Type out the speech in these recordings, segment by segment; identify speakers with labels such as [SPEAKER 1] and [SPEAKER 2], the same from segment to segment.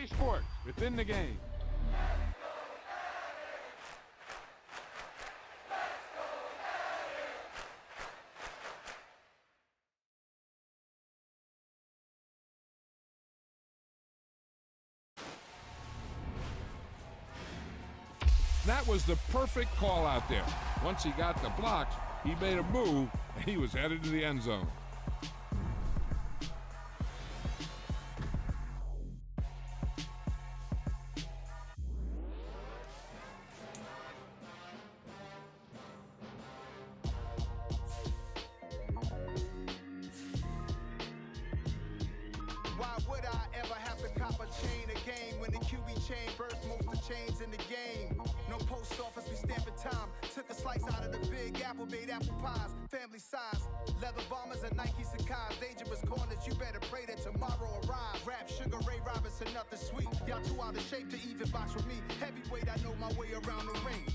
[SPEAKER 1] EA Sports, within the game. That was the perfect call out there. Once he got the blocks, he made a move, and he was headed to the end zone.
[SPEAKER 2] Why would I ever have to cop a chain a game when the QB chain birthed most of the chains in the game? No post office, we stamping time. Took a slice out of the big apple, made apple pies, family size. Leather bombers and Nike Sakai's. Dangerous corners, you better pray that tomorrow arrives. Rap, Sugar Ray Robinson, nothing sweet. Y'all too out of shape to even box with me. Heavyweight, I know my way around the ring.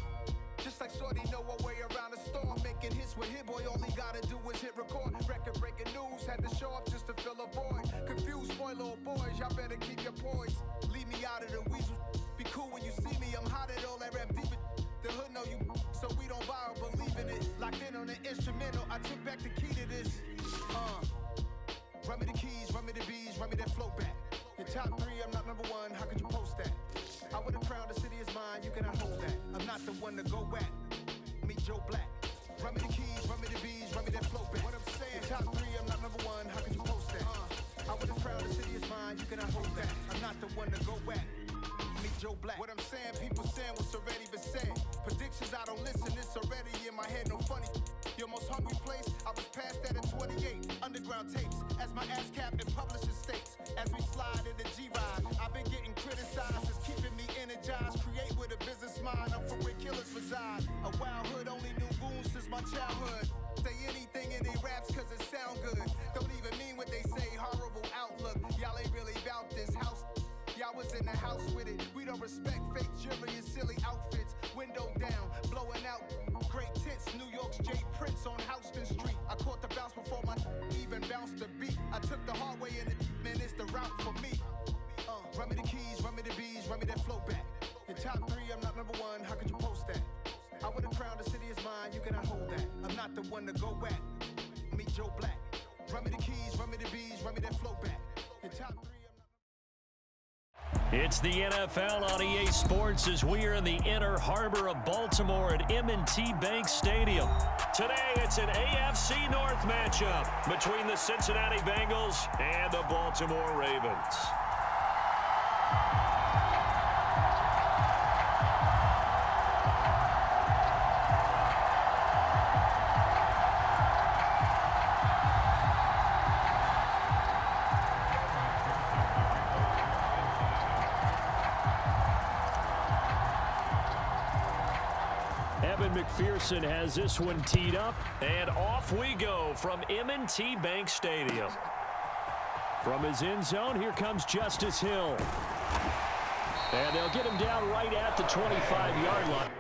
[SPEAKER 2] Just like Shorty know a way around the storm. Making hits with Hit Boy, all he gotta do is hit record. Record breaking news, had to show up just to fill a void. Confused boy, little boys, y'all better keep your poise. Leave me out of the weasel. Be cool when you see me, I'm hot at all that rap deep. The hood know you, so we don't borrow, believe in it. Locked in on the instrumental, I took back the key to this. Run me the keys, run me the bees, run me that flow back. Your top three, I'm not number one, how could you post that? I would've crowned the city is mine, you cannot hold that. I'm not the one to go back. Meet Joe Black. Run me the keys, run me the bees, run me that flow back. What I'm saying, top three, I'm not number one, how could you post that? I would've crowned the city is mine, you cannot hold that. I'm not the one to go back. Meet Joe Black. What I'm saying, people saying what's already been said. Predictions, I don't listen, it's already in my head, no funny. Your most hungry place, I was past that in 28. Underground tapes, as my ass capped in publishing states. As we slide in the G-Ride, I've been getting criticized, it's keeping me energized. Create with a business mind, I'm from where killers reside. A wild hood, only knew goons since my childhood. Say anything in their raps cause it sound good. Don't even mean what they say, horrible outlook. Y'all ain't really about this house. Y'all was in the house with it. We don't respect fake jewelry and silly outfits. Window down, blowing out. Great tits, New York's J. Prince on Houston Street. I caught the bounce before my even bounced the beat. I took the hard way in it, man, it's the route for me. Run me the keys, run me the bees, run me that flow back. Your top three, I'm not number one, how could you post that? I would've crowned the city is mine, you cannot hold that. I'm not the one to go back. Meet Joe Black. Run me the keys, run me the bees, run me that flow back. Your top three.
[SPEAKER 3] It's the NFL on EA Sports as we are in the inner harbor of Baltimore at M&T Bank Stadium. Today, it's an AFC North matchup between the Cincinnati Bengals and the Baltimore Ravens. McPherson has this one teed up, and off we go from M&T Bank Stadium. From his end zone, here comes Justice Hill. And they'll get him down right at the 25-yard line.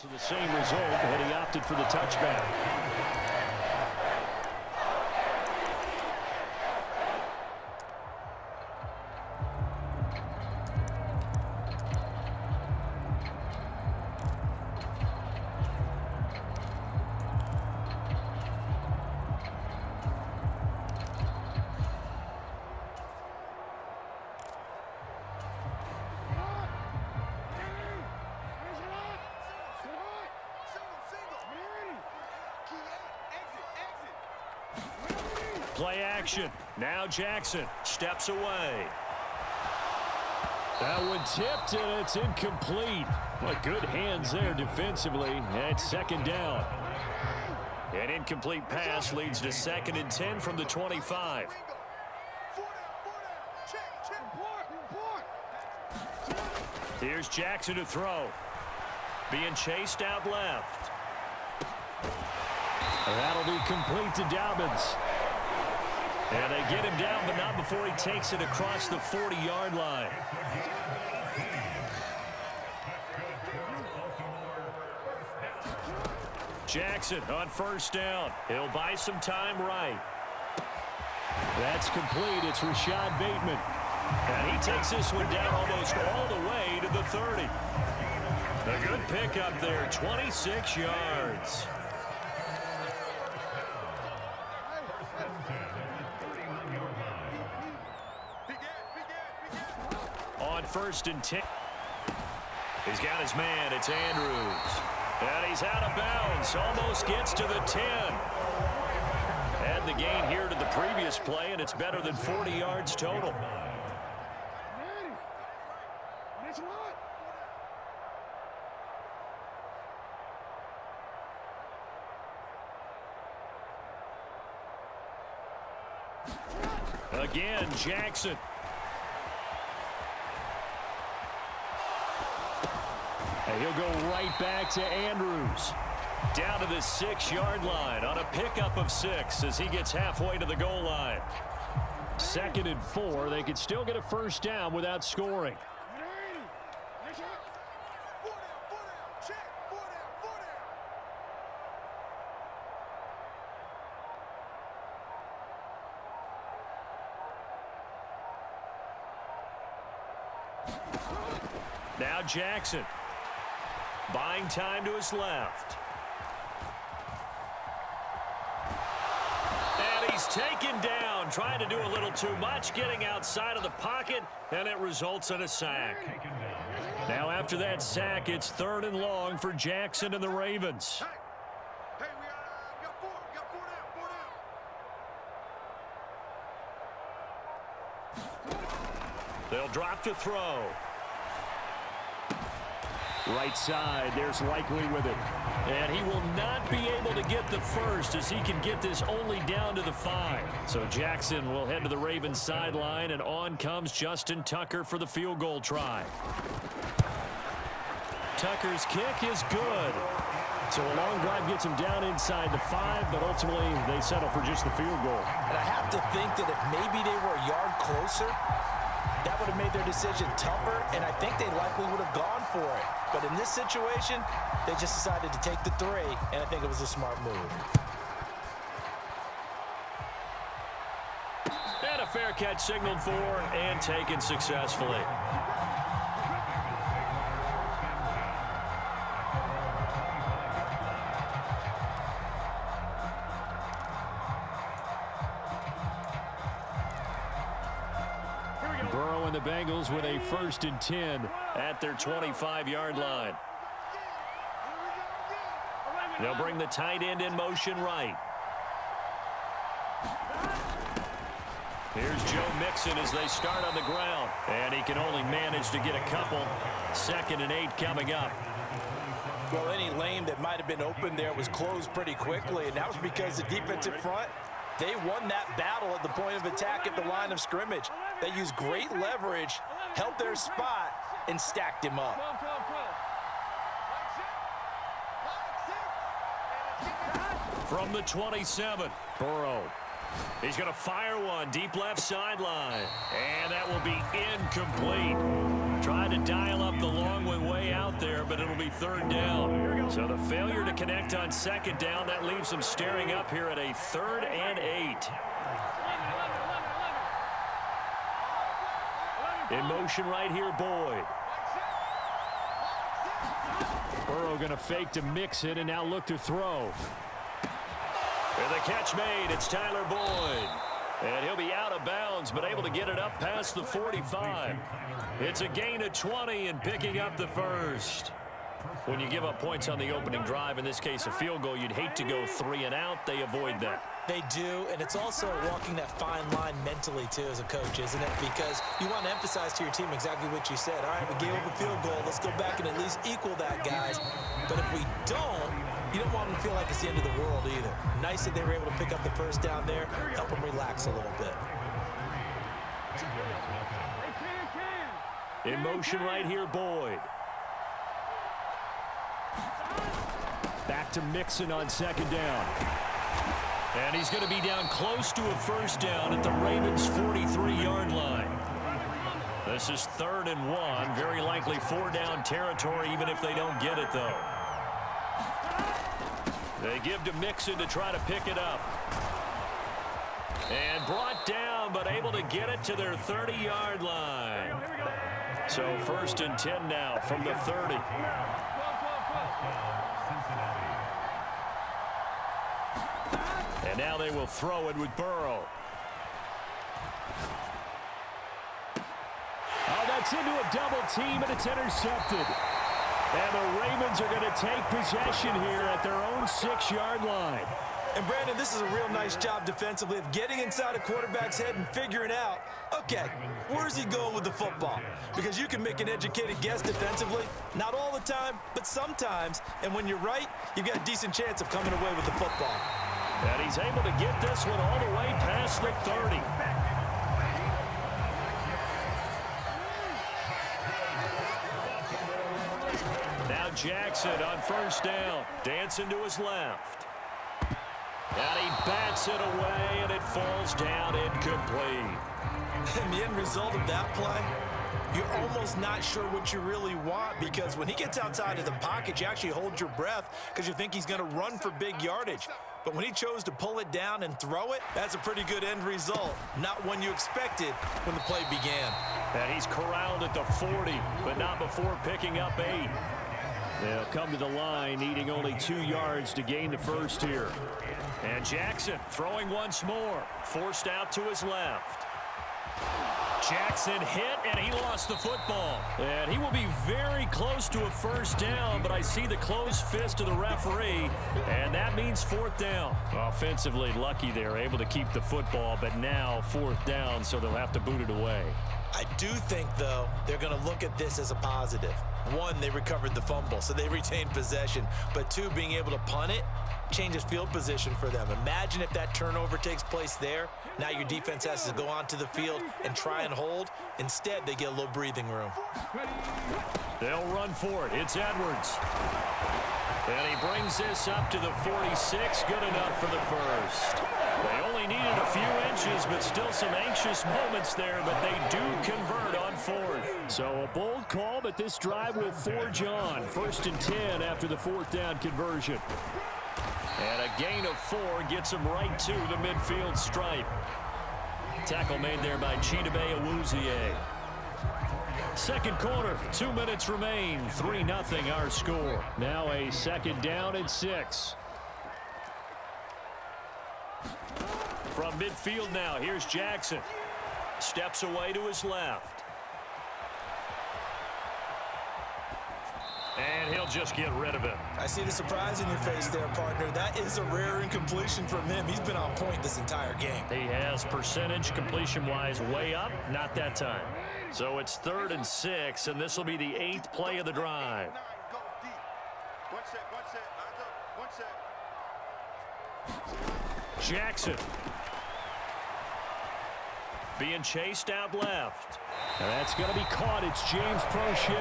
[SPEAKER 3] To the same result, but he opted for the touchback. Play action. Now Jackson steps away. That one tipped, and it's incomplete. Well, good hands there defensively at second down. An incomplete pass leads to 2nd and 10 from the 25. Here's Jackson to throw. Being chased out left. That'll be complete to Dobbins. And they get him down, but not before he takes it across the 40-yard line. Jackson on 1st down. He'll buy some time right. That's complete. It's Rashad Bateman. And he takes this one down almost all the way to the 30. A good pickup there, 26 yards. On 1st and 10. He's got his man. It's Andrews. And he's out of bounds. Almost gets to the 10. Add the gain here to the previous play, and it's better than 40 yards total. Again, Jackson. And he'll go right back to Andrews. Down to the 6-yard line on a pickup of 6 as he gets halfway to the goal line. 2nd and 4. They could still get a 1st down without scoring. Now Jackson. Buying time to his left. And he's taken down, trying to do a little too much, getting outside of the pocket, and it results in a sack. Now after that sack, it's 3rd and long for Jackson and the Ravens.
[SPEAKER 2] Hey, we got 4 down.
[SPEAKER 3] They'll drop to throw. Right side, there's Likely with it. And he will not be able to get the first as he can get this only down to the 5. So Jackson will head to the Ravens sideline, and on comes Justin Tucker for the field goal try. Tucker's kick is good. So a long drive gets him down inside the 5, but ultimately they settle for just the field goal.
[SPEAKER 4] And I have to think that if maybe they were a yard closer, that would have made their decision tougher, and I think they likely would have gone for it. But in this situation, they just decided to take the 3, and I think it was a smart move.
[SPEAKER 3] And a fair catch signaled for and taken successfully. Burrow and the Bengals with a 1st and 10 at their 25-yard line. They'll bring the tight end in motion right. Here's Joe Mixon as they start on the ground. And he can only manage to get a couple. 2nd and 8 coming up.
[SPEAKER 4] Well, any lane that might have been open there was closed pretty quickly, and that was because the defensive front, they won that battle at the point of attack at the line of scrimmage. They used great leverage, held their spot, and stacked him up.
[SPEAKER 3] From the 27, Burrow. He's going to fire one deep left sideline. And that will be incomplete. Trying to dial up the long one way out there, but it'll be 3rd down. So the failure to connect on 2nd down, that leaves them staring up here at a 3rd and 8. In motion right here, Boyd. Burrow going to fake to mix it and now look to throw. And the catch made, it's Tyler Boyd. And he'll be out of bounds, but able to get it up past the 45. It's a gain of 20 and picking up the 1st. When you give up points on the opening drive, in this case a field goal, you'd hate to go 3 and out. They avoid that.
[SPEAKER 4] They do, and it's also walking that fine line mentally, too, as a coach, isn't it? Because you want to emphasize to your team exactly what you said. All right, we gave up a field goal. Let's go back and at least equal that, guys. But if we don't, you don't want them to feel like it's the end of the world either. Nice that they were able to pick up the first down there, help them relax a little bit.
[SPEAKER 3] In motion right here, Boyd. Back to Mixon on second down. And he's going to be down close to a first down at the Ravens' 43-yard line. This is 3rd and 1. Very likely 4-down territory, even if they don't get it, though. They give to Mixon to try to pick it up. And brought down, but able to get it to their 30-yard line. So 1st and 10 now from the 30. And now they will throw it with Burrow. Oh, that's into a double team, and it's intercepted. And the Ravens are going to take possession here at their own 6-yard line.
[SPEAKER 4] And, Brandon, this is a real nice job defensively of getting inside a quarterback's head and figuring out, okay, where's he going with the football? Because you can make an educated guess defensively, not all the time, but sometimes. And when you're right, you've got a decent chance of coming away with the football.
[SPEAKER 3] And he's able to get this one all the way past the 30. Now Jackson on first down. Dancing to his left. And he bats it away, and it falls down incomplete.
[SPEAKER 4] And the end result of that play, you're almost not sure what you really want, because when he gets outside of the pocket, you actually hold your breath because you think he's going to run for big yardage. But when he chose to pull it down and throw it, that's a pretty good end result. Not one you expected when the play began.
[SPEAKER 3] And he's corralled at the 40, but not before picking up 8. They'll come to the line, needing only 2 yards to gain the first here. And Jackson throwing once more, forced out to his left. Jackson hit, and he lost the football. And he will be very close to a first down, but I see the closed fist of the referee, and that means 4th down. Offensively lucky they're able to keep the football, but now 4th down, so they'll have to boot it away.
[SPEAKER 4] I do think, though, they're going to look at this as a positive. 1, they recovered the fumble, so they retained possession. But 2, being able to punt it changes field position for them. Imagine if that turnover takes place there. Now your defense has to go onto the field and try and hold. Instead, they get a little breathing room.
[SPEAKER 3] They'll run for it. It's Edwards. And he brings this up to the 46. Good enough for the first. They only needed a few inches, but still some anxious moments there, but they do convert on 4th. So a bold call, but this drive will forge on. 1st and 10 after the 4th down conversion. And a gain of 4 gets him right to the midfield stripe. Tackle made there by Chidobe Awuzie. Second quarter, 2 minutes remain. 3-0 our score. Now a 2nd down and 6. From midfield now, here's Jackson. Steps away to his left. And he'll just get rid of it.
[SPEAKER 4] I see the surprise in your face there, partner. That is a rare incompletion from him. He's been on point this entire game.
[SPEAKER 3] He has percentage completion-wise way up, not that time. So it's 3rd and 6, and this will be the 8th play of the drive. Jackson. Being chased out left. And that's going to be caught. It's James Prochet.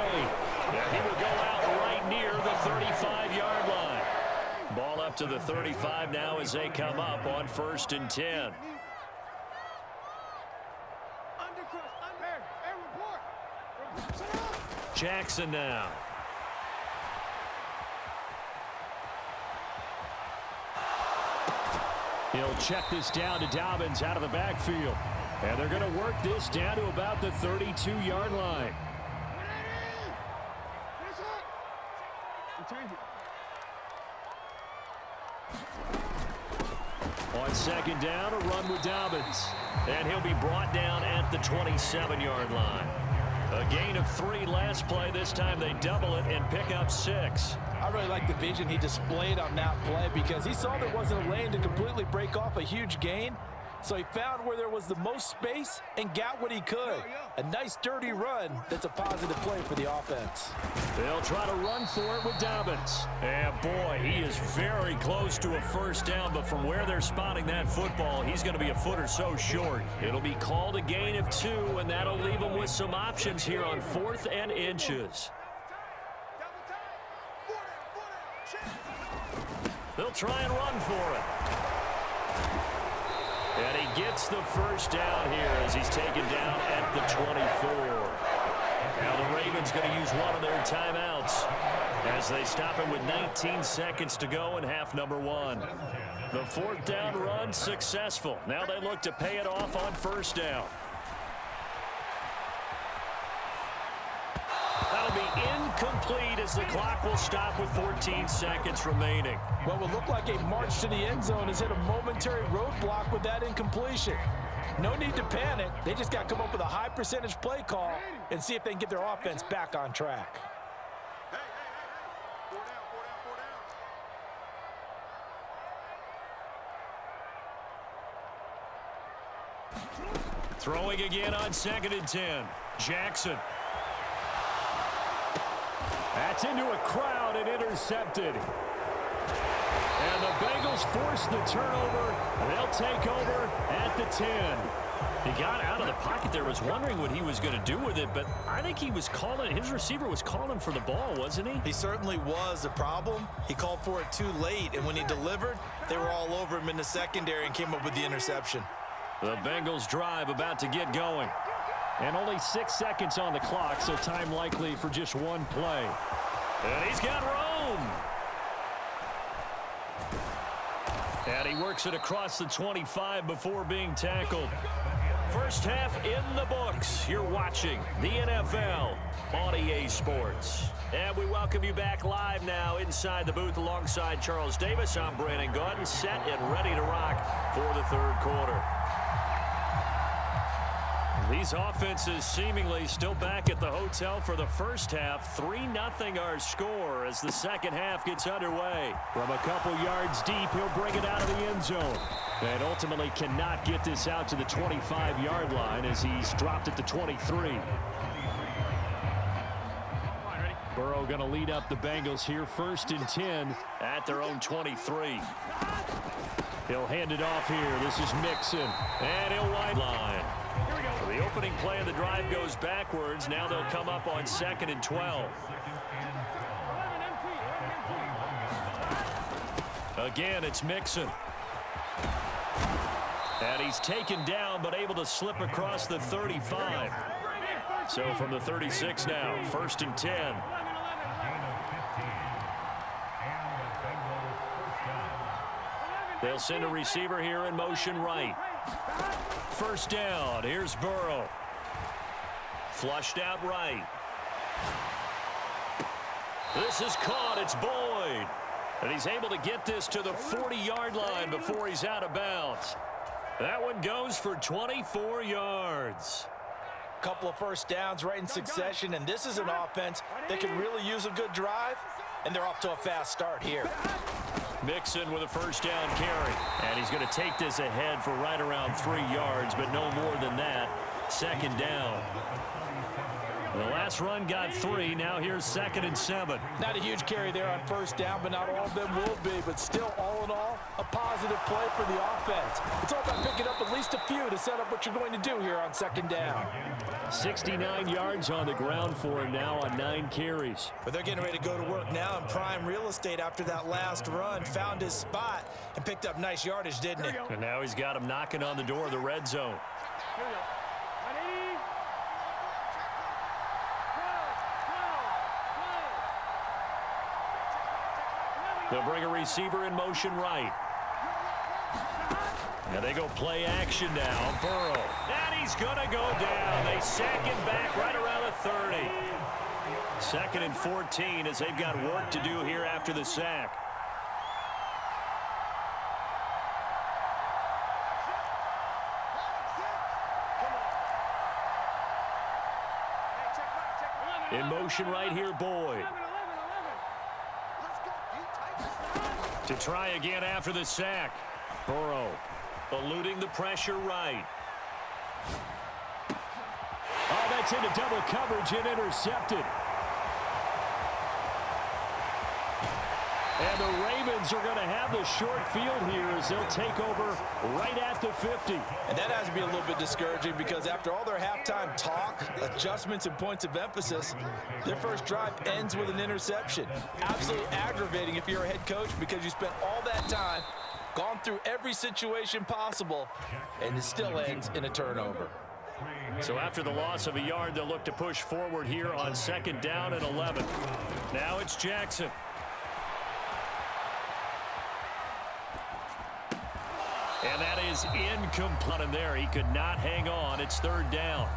[SPEAKER 3] Yeah, he will go out right near the 35-yard line. Ball up to the 35 now as they come up on 1st and 10. Jackson now. He'll check this down to Dobbins out of the backfield. And they're going to work this down to about the 32-yard line. On 2nd down, a run with Dobbins. And he'll be brought down at the 27-yard line. A gain of 3 last play. This time they double it and pick up 6.
[SPEAKER 4] I really like the vision he displayed on that play because he saw there wasn't a lane to completely break off a huge gain. So he found where there was the most space and got what he could. A nice dirty run that's a positive play for the offense.
[SPEAKER 3] They'll try to run for it with Dobbins. And boy, he is very close to a first down, but from where they're spotting that football, he's going to be a foot or so short. It'll be called a gain of 2, and that'll leave him with some options here on 4th and inches. They'll try and run for it. And he gets the first down here as he's taken down at the 24. Now the Ravens going to use one of their timeouts as they stop him with 19 seconds to go in half number 1. The 4th down run successful. Now they look to pay it off on first down. That'll be incomplete as the clock will stop with 14 seconds remaining.
[SPEAKER 4] What will look like a march to the end zone has hit a momentary roadblock with that incompletion. No need to panic. They just got to come up with a high percentage play call and see if they can get their offense back on track.
[SPEAKER 3] Throwing again on 2nd and 10. Jackson. That's into a crowd and intercepted. And the Bengals force the turnover. They'll take over at the 10. He got out of the pocket there, was wondering what he was going to do with it, but I think he was calling, his receiver was calling for the ball, wasn't he?
[SPEAKER 4] He certainly was. The problem, he called for it too late, and when he delivered, they were all over him in the secondary and came up with the interception.
[SPEAKER 3] The Bengals drive about to get going. And only 6 seconds on the clock, so time likely for just one play. And he's got room. And he works it across the 25 before being tackled. First half in the books. You're watching the NFL on EA Sports. And we welcome you back live now inside the booth alongside Charles Davis. I'm Brandon Gunn, set and ready to rock for the 3rd quarter. These offenses seemingly still back at the hotel for the first half. 3-0 our score as the second half gets underway. From a couple yards deep, he'll bring it out of the end zone. And ultimately cannot get this out to the 25-yard line as he's dropped at the 23. Burrow going to lead up the Bengals here, 1st and 10 at their own 23. He'll hand it off here. This is Mixon. And he'll wide line. The opening play of the drive goes backwards. Now they'll come up on 2nd and 12. Again, it's Mixon. And he's taken down, but able to slip across the 35. So from the 36 now, 1st and 10. They'll send a receiver here in motion right. First down. Here's Burrow. Flushed out right. This is caught. It's Boyd. And he's able to get this to the 40-yard line before he's out of bounds. That one goes for 24 yards.
[SPEAKER 4] Couple of first downs right in succession, and this is an offense that can really use a good drive, and they're off to a fast start here.
[SPEAKER 3] Mixon with a first down carry. And he's going to take this ahead for right around 3 yards, but no more than that. 2nd down. The last run got 3. Now here's 2nd and 7.
[SPEAKER 4] Not a huge carry there on first down, but not all of them will be. But still, all in all, a positive play for the offense. It's all about picking up at least a few to set up what you're going to do here on 2nd down.
[SPEAKER 3] 69 yards on the ground for him now on 9 carries.
[SPEAKER 4] But they're getting ready to go to work now in prime real estate after that last run. Found his spot and picked up nice yardage, didn't he?
[SPEAKER 3] And now he's got him knocking on the door of the red zone. They'll bring a receiver in motion right. And they go play action now. Burrow. And he's going to go down. They sack him back right around the 30. 2nd and 14 as they've got work to do here after the sack. In motion right here, Boyd. To try again after the sack. Burrow eluding the pressure right. Oh, that's into double coverage and intercepted. And the Ravens are going to have the short field here as they'll take over right at the 50.
[SPEAKER 4] And that has to be a little bit discouraging because after all their halftime talk, adjustments, and points of emphasis, their first drive ends with an interception. Absolutely aggravating if you're a head coach because you spent all that time, gone through every situation possible, and it still ends in a turnover.
[SPEAKER 3] So after the loss of a yard, they'll look to push forward here on 2nd down and 11. Now it's Jackson. And that is incomplete. And there, he could not hang on. It's 3rd down.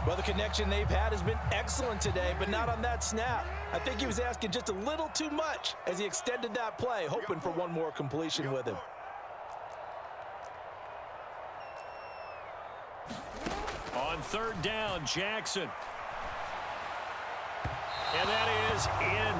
[SPEAKER 4] Well, the connection they've had has been excellent today, but not on that snap. I think he was asking just a little too much as he extended that play, hoping for one more completion with him.
[SPEAKER 3] On 3rd down, Jackson. And that is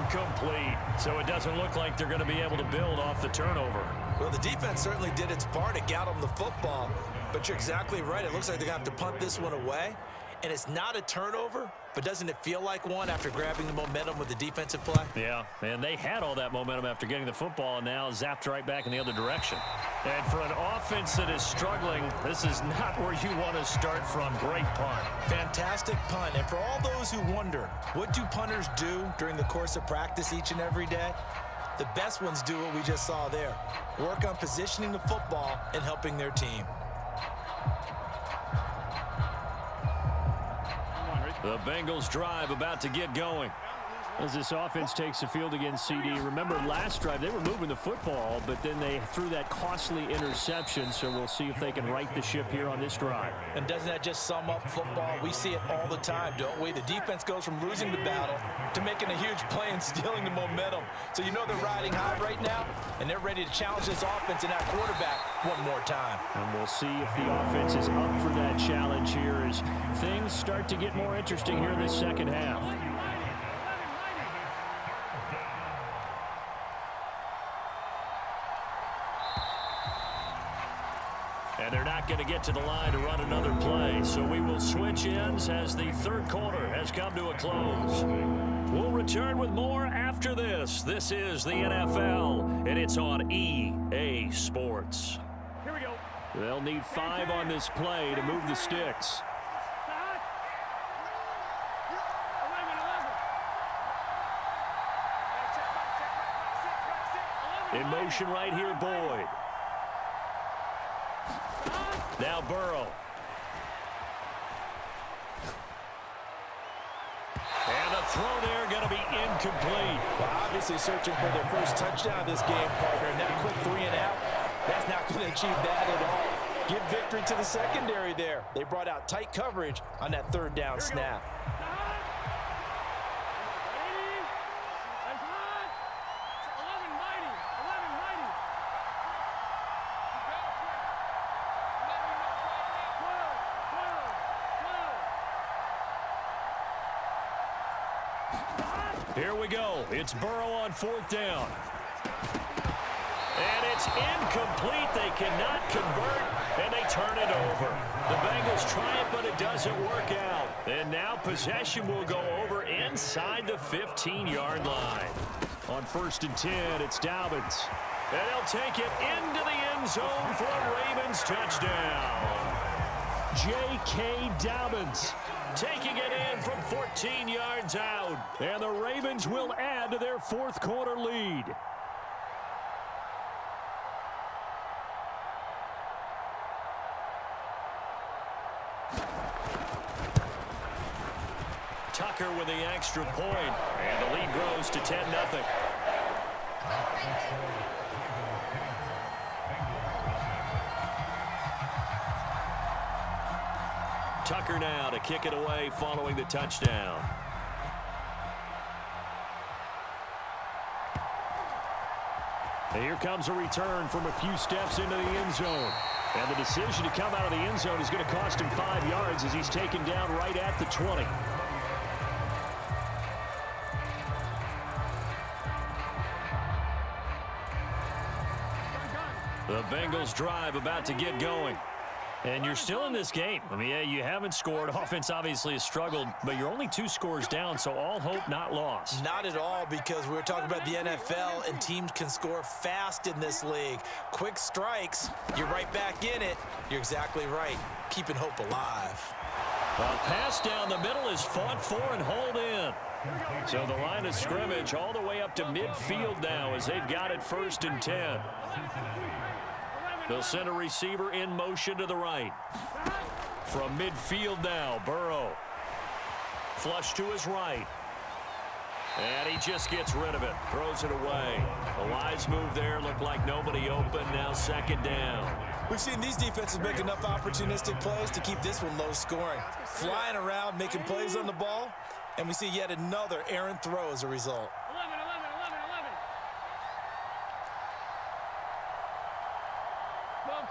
[SPEAKER 3] incomplete. So it doesn't look like they're going to be able to build off the turnover.
[SPEAKER 4] Well, the defense certainly did its part to get them the football, but you're exactly right. It looks like they're going to have to punt this one away. And it's not a turnover, but doesn't it feel like one after grabbing the momentum with the defensive play?
[SPEAKER 3] Yeah, and they had all that momentum after getting the football and now zapped right back in the other direction. And for an offense that is struggling, this is not where you want to start from. Great punt.
[SPEAKER 4] Fantastic punt. And for all those who wonder, what do punters do during the course of practice each and every day? The best ones do what we just saw there. Work on positioning the football and helping their team.
[SPEAKER 3] The Bengals drive about to get going. As this offense takes the field against CD. Remember last drive, they were moving the football, but then they threw that costly interception, so we'll see if they can right the ship here on this drive.
[SPEAKER 4] And doesn't that just sum up football? We see it all the time, don't we? The defense goes from losing the battle to making a huge play and stealing the momentum. So you know they're riding high right now, and they're ready to challenge this offense and that quarterback one more time.
[SPEAKER 3] And we'll see if the offense is up for that challenge here as things start to get more interesting here in this second half. And they're not going to get to the line to run another play. So we will switch ends as the 3rd quarter has come to a close. We'll return with more after this. This is the NFL, and it's on EA Sports. Here we go. They'll need 5 on this play to move the sticks. In motion right here, Boyd. Now Burrow. And the throw there going to be incomplete.
[SPEAKER 4] Well, obviously searching for their first touchdown this game, partner. And that quick 3 and out, that's not going to achieve that at all. Give victory to the secondary there. They brought out tight coverage on that 3rd down snap.
[SPEAKER 3] Here we go. It's Burrow on 4th down. And it's incomplete. They cannot convert, and they turn it over. The Bengals try it, but it doesn't work out. And now possession will go over inside the 15-yard line. On 1st and 10, it's Dobbins. And they'll take it into the end zone for a Ravens touchdown. J.K. Dobbins taking it in from 14 yards out. And the Ravens will add to their 4th quarter lead. Tucker with the extra point, and the lead grows to 10-0. Tucker now to kick it away following the touchdown. And here comes a return from a few steps into the end zone. And the decision to come out of the end zone is going to cost him 5 yards as he's taken down right at the 20. The Bengals drive about to get going. And you're still in this game. I mean, yeah, you haven't scored. Offense obviously has struggled, but you're only 2 scores down, so all hope not lost.
[SPEAKER 4] Not at all, because we were talking about the NFL, and teams can score fast in this league. Quick strikes, you're right back in it. You're exactly right. Keeping hope alive.
[SPEAKER 3] A pass down the middle is fought for and hauled in. So the line of scrimmage all the way up to midfield now as they've got it 1st and 10. They'll send a receiver in motion to the right. From midfield now, Burrow. Flush to his right. And he just gets rid of it. Throws it away. A wise move there. Looked like nobody open. Now 2nd down.
[SPEAKER 4] We've seen these defenses make enough opportunistic plays to keep this one low scoring. Flying around, making plays on the ball. And we see yet another errant throw as a result.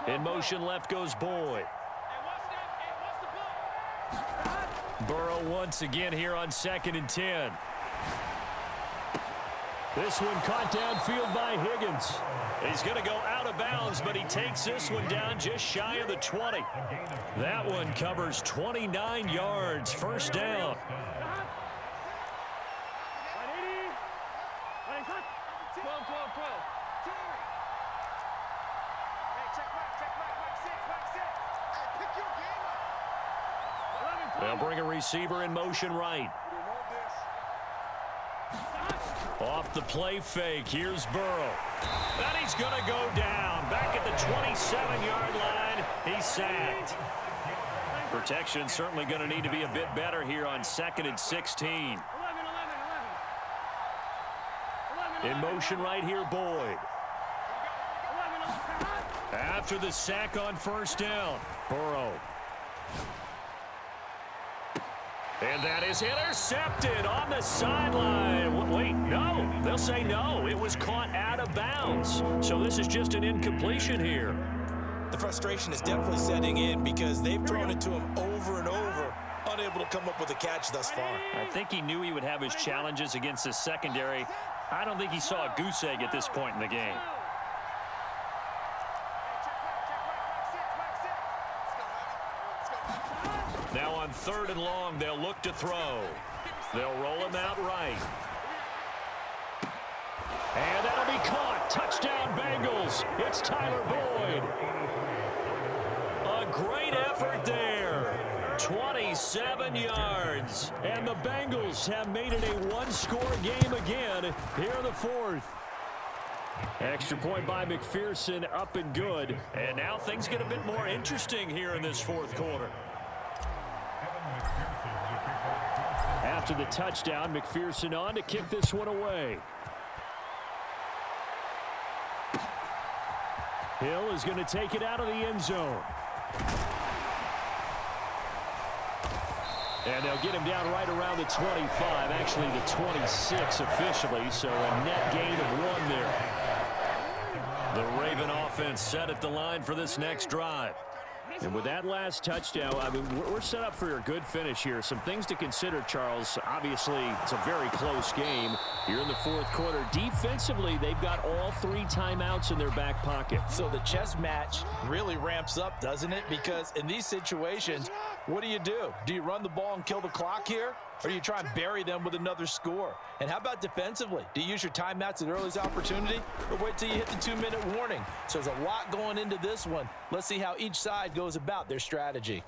[SPEAKER 3] In motion left goes Boyd. Burrow once again here on 2nd and 10. This one caught downfield by Higgins. He's going to go out of bounds, but he takes this one down just shy of the 20. That one covers 29 yards. 1st down. They'll bring a receiver in motion right. Off the play fake, here's Burrow. And he's going to go down. Back at the 27-yard line, he's sacked. Protection certainly going to need to be a bit better here on 2nd and 16. In motion right here, Boyd. After the sack on 1st down, Burrow. And that is intercepted on the sideline. Wait, no. They'll say no. It was caught out of bounds. So this is just an incompletion here.
[SPEAKER 4] The frustration is definitely setting in because they've thrown it to him over and over, unable to come up with a catch thus far.
[SPEAKER 3] I think he knew he would have his challenges against the secondary. I don't think he saw a goose egg at this point in the game. Now on 3rd and long, they'll look to throw. They'll roll him out right. And that'll be caught. Touchdown, Bengals. It's Tyler Boyd. A great effort there. 27 yards. And the Bengals have made it a 1-score game again here in the 4th. Extra point by McPherson, up and good. And now things get a bit more interesting here in this 4th quarter. After the touchdown, McPherson on to kick this one away. Hill is going to take it out of the end zone. And they'll get him down right around the 25, actually the 26 officially, so a net gain of 1 there. The Raven offense set at the line for this next drive. And with that last touchdown, I mean, we're set up for a good finish here. Some things to consider, Charles. Obviously, it's a very close game here in the 4th quarter. Defensively, they've got all 3 timeouts in their back pocket.
[SPEAKER 4] So the chess match really ramps up, doesn't it? Because in these situations, what do? Do you run the ball and kill the clock here? Or do you try and bury them with another score? And how about defensively? Do you use your timeouts at the earliest opportunity? Or wait till you hit the 2-minute warning? So there's a lot going into this one. Let's see how each side goes about their strategy.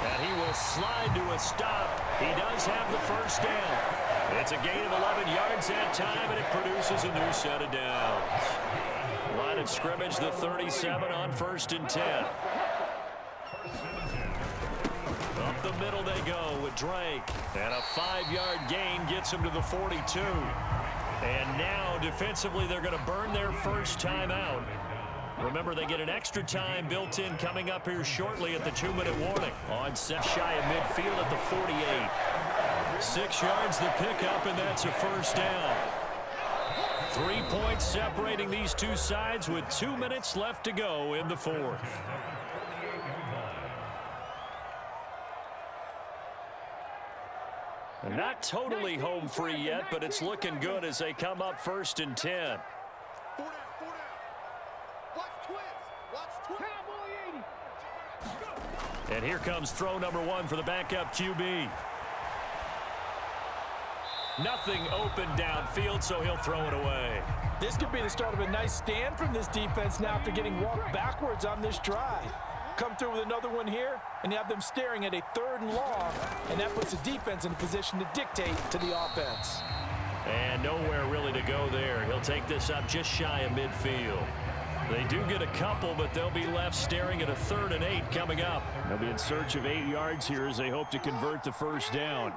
[SPEAKER 3] And he will slide to a stop. He does have the 1st down. It's a gain of 11 yards that time, and it produces a new set of downs. Line of scrimmage, the 37 on 1st and 10. Up the middle they go with Drake. And a 5-yard gain gets him to the 42. And now, defensively, they're going to burn their 1st timeout. Remember, they get an extra time built in coming up here shortly at the 2-minute warning. On set shy of midfield at the 48. 6 yards the pickup, and that's a 1st down. 3 points separating these two sides with 2 minutes left to go in the 4th. Not totally home free yet, but it's looking good as they come up 1st and 10. And here comes throw number 1 for the backup QB. Nothing open downfield, so he'll throw it away.
[SPEAKER 4] This could be the start of a nice stand from this defense now after getting walked backwards on this drive. Come through with another one here, and you have them staring at a 3rd and long, and that puts the defense in a position to dictate to the offense.
[SPEAKER 3] And nowhere really to go there. He'll take this up just shy of midfield. They do get a couple, but they'll be left staring at a 3rd and 8 coming up. They'll be in search of 8 yards here as they hope to convert the first down.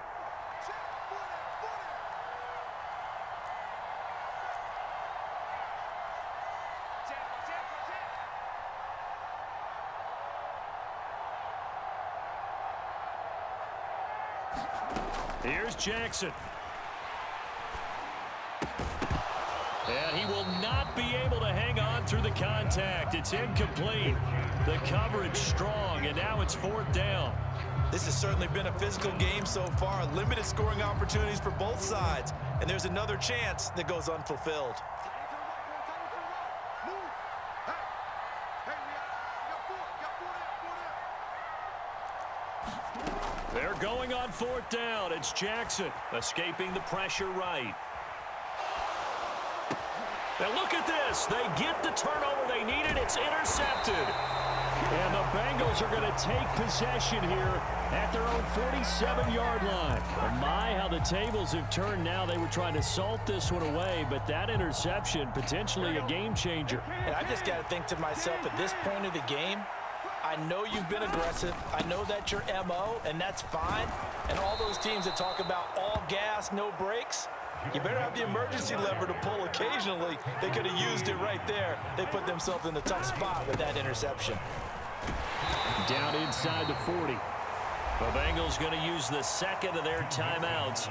[SPEAKER 3] Here's Jackson. And he will not be able to hang on through the contact. It's incomplete. The coverage strong, and now it's 4th down.
[SPEAKER 4] This has certainly been a physical game so far. Limited scoring opportunities for both sides. And there's another chance that goes unfulfilled.
[SPEAKER 3] They're going on 4th down. It's Jackson escaping the pressure right. And look at this. They get the turnover they needed. It's intercepted. And the Bengals are going to take possession here at their own 47-yard line. Oh my, how the tables have turned now. They were trying to salt this one away, but that interception, potentially a game changer.
[SPEAKER 4] And I just got to think to myself, at this point of the game, I know you've been aggressive. I know that's your MO, and that's fine. And all those teams that talk about all gas, no brakes, you better have the emergency lever to pull occasionally. They could have used it right there. They put themselves in a tough spot with that interception.
[SPEAKER 3] Down inside the 40. The Bengals going to use the second of their timeouts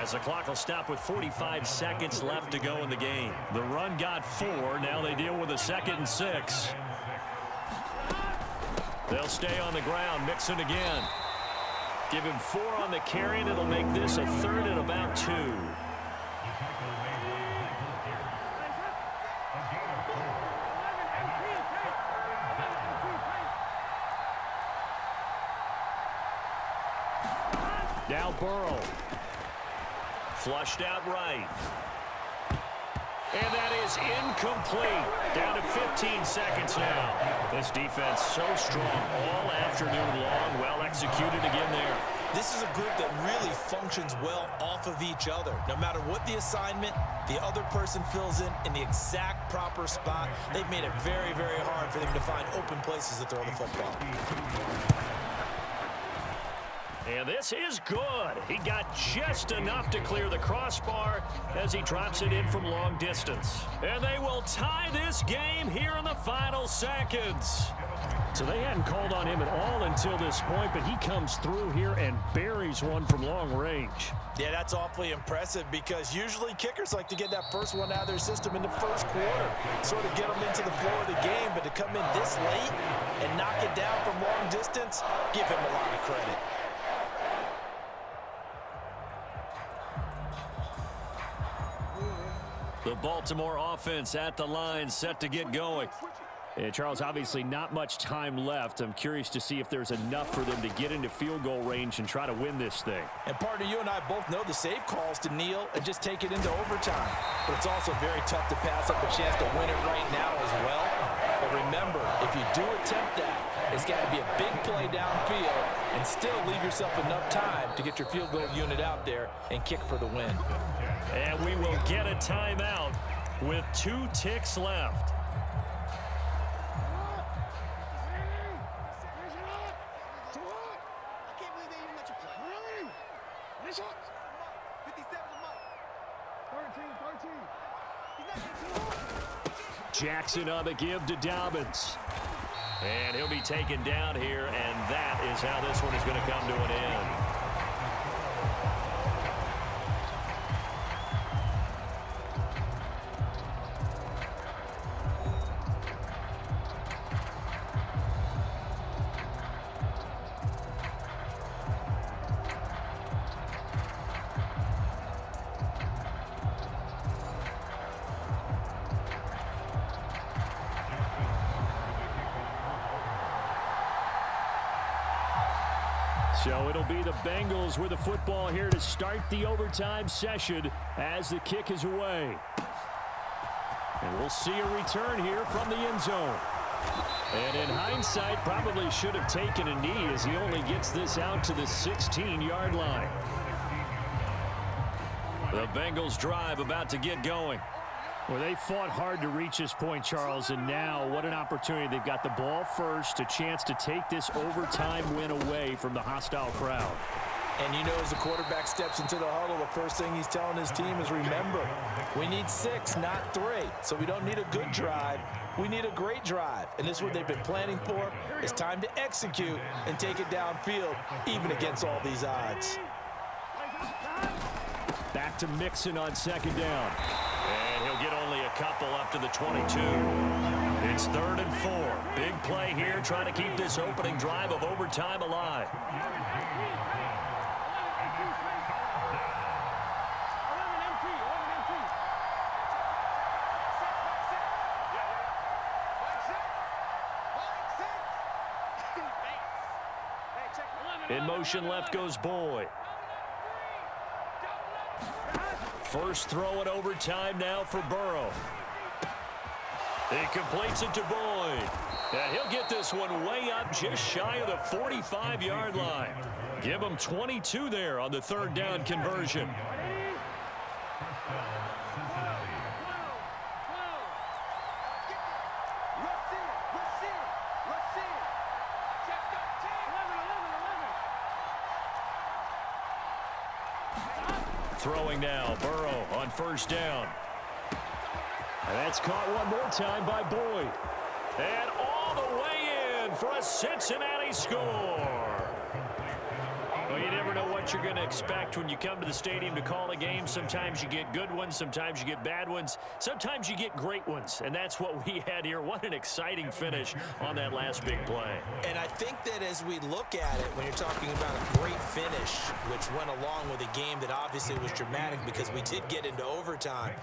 [SPEAKER 3] as the clock will stop with 45 seconds left to go in the game. The run got 4. Now they deal with a 2nd and 6. They'll stay on the ground. Mixon again. Give him 4 on the carry, and it'll make this a 3rd and about 2. Now Burrow. Flushed out right. And that is incomplete. Down to 15 seconds now. This defense so strong all afternoon long. Well executed again there.
[SPEAKER 4] This is a group that really functions well off of each other. No matter what the assignment, the other person fills in the exact proper spot. They've made it very, very hard for them to find open places to throw the football.
[SPEAKER 3] And this is good. He got just enough to clear the crossbar as he drops it in from long distance. And they will tie this game here in the final seconds. So they hadn't called on him at all until this point, but he comes through here and buries one from long range.
[SPEAKER 4] Yeah, that's awfully impressive because usually kickers like to get that first one out of their system in the first quarter, sort of get them into the flow of the game, but to come in this late and knock it down from long distance, give him a lot of credit.
[SPEAKER 3] The Baltimore offense at the line, set to get going. Charles, obviously not much time left. I'm curious to see if there's enough for them to get into field goal range and try to win this thing.
[SPEAKER 4] And partner, you and I both know the save calls to kneel and just take it into overtime. But it's also very tough to pass up a chance to win it right now as well. But remember, if you do attempt that, it's got to be a big play downfield and still leave yourself enough time to get your field goal unit out there and kick for the win.
[SPEAKER 3] And we will get a timeout with 2 ticks left. Jackson on the give to Dobbins. And he'll be taken down here, and that is how this one is going to come to an end. So it'll be the Bengals with the football here to start the overtime session as the kick is away. And we'll see a return here from the end zone. And in hindsight, probably should have taken a knee as he only gets this out to the 16-yard line. The Bengals drive about to get going. Well, they fought hard to reach this point, Charles, and now what an opportunity. They've got the ball first, a chance to take this overtime win away from the hostile crowd.
[SPEAKER 4] And you know, as the quarterback steps into the huddle, the first thing he's telling his team is, remember, we need 6, not 3. So we don't need a good drive. We need a great drive. And this is what they've been planning for. It's time to execute and take it downfield, even against all these odds.
[SPEAKER 3] Back to Mixon on second down. And he'll get only a couple up to the 22. It's 3rd and 4. Big play here, trying to keep this opening drive of overtime alive. In motion left goes Boyd. First throw in overtime now for Burrow. He completes it to Boyd. And he'll get this one way up just shy of the 45-yard line. Give him 22 there on the 3rd down conversion. Throwing now, Burrow on 1st down. And that's caught one more time by Boyd. And all the way in for a Cincinnati score. Well, you never know what you're going to expect when you come to the stadium to call a game. Sometimes you get good ones, sometimes you get bad ones, sometimes you get great ones. And that's what we had here. What an exciting finish on that last big play.
[SPEAKER 4] And I think that as we look at it, when you're talking about a great finish, which went along with a game that obviously was dramatic because we did get into overtime,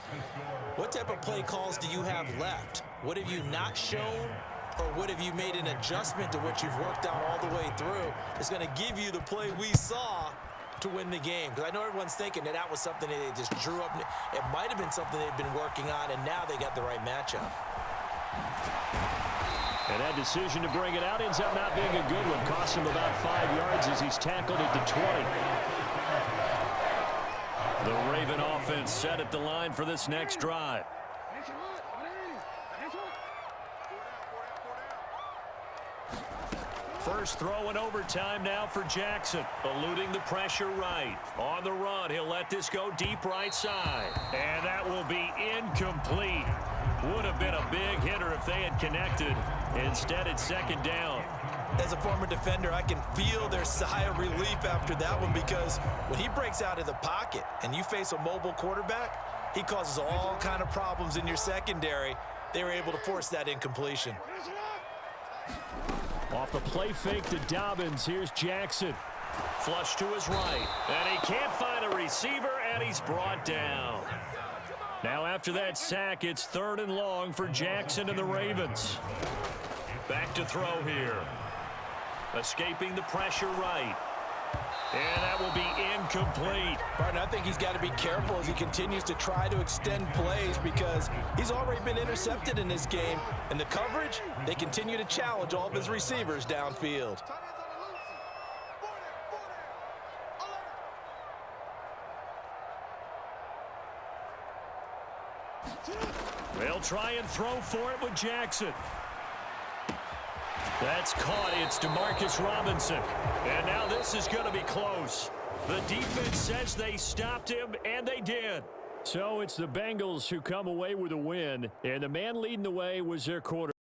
[SPEAKER 4] what type of play calls do you have left? What have you not shown? Or what have you made an adjustment to what you've worked out all the way through? It's going to give you the play we saw to win the game. Because I know everyone's thinking that that was something that they just drew up. It might have been something they've been working on, and now they got the right matchup.
[SPEAKER 3] And that decision to bring it out ends up not being a good one. Cost him about 5 yards as he's tackled at the 20. The Raven offense set at the line for this next drive. First throw in overtime now for Jackson. Eluding the pressure right. On the run, he'll let this go deep right side. And that will be incomplete. Would have been a big hitter if they had connected. Instead, it's 2nd down.
[SPEAKER 4] As a former defender, I can feel their sigh of relief after that one, because when he breaks out of the pocket and you face a mobile quarterback, he causes all kind of problems in your secondary. They were able to force that incompletion.
[SPEAKER 3] Off the play fake to Dobbins, here's Jackson. Flush to his right, and he can't find a receiver, and he's brought down. Now after that sack, it's 3rd and long for Jackson and the Ravens. Back to throw here. Escaping the pressure right. And that will be incomplete.
[SPEAKER 4] Martin, I think he's got to be careful as he continues to try to extend plays, because he's already been intercepted in this game. And the coverage, they continue to challenge all of his receivers downfield.
[SPEAKER 3] They'll try and throw for it with Jackson. That's caught. It's DeMarcus Robinson. And now this is going to be close. The defense says they stopped him, and they did. So it's the Bengals who come away with a win, and the man leading the way was their quarterback.